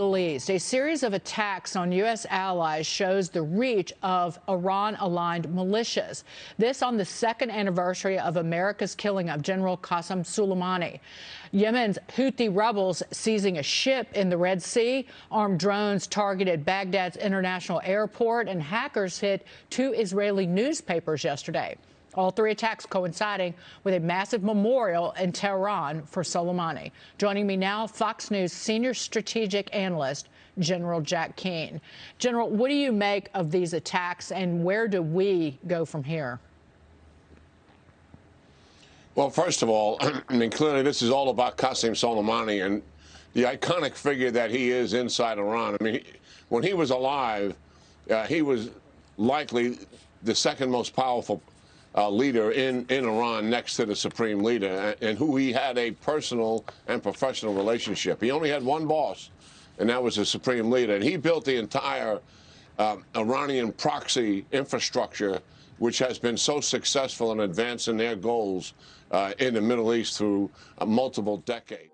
Middle East. A series of attacks on U.S. allies shows the reach of Iran-aligned militias. This on the second anniversary of America's killing of General Qassem Soleimani. Yemen's Houthi rebels seizing a ship in the Red Sea, armed drones targeted Baghdad's International Airport, and hackers hit 2 Israeli newspapers yesterday. All 3 attacks coinciding with a massive memorial in Tehran for Soleimani. Joining me now, Fox News senior strategic analyst, General Jack Kane. General, what do you make of these attacks, and where do we go from here? Well, first of all, I mean, clearly this is all about Qassem Soleimani and the iconic figure that he is inside Iran. I mean, when he was alive, he was likely the second most powerful leader in Iran, next to the supreme leader, and who he had a personal and professional relationship. He only had one boss, and that was the supreme leader. And he built the entire Iranian proxy infrastructure, which has been so successful in advancing their goals in the Middle East through multiple decades.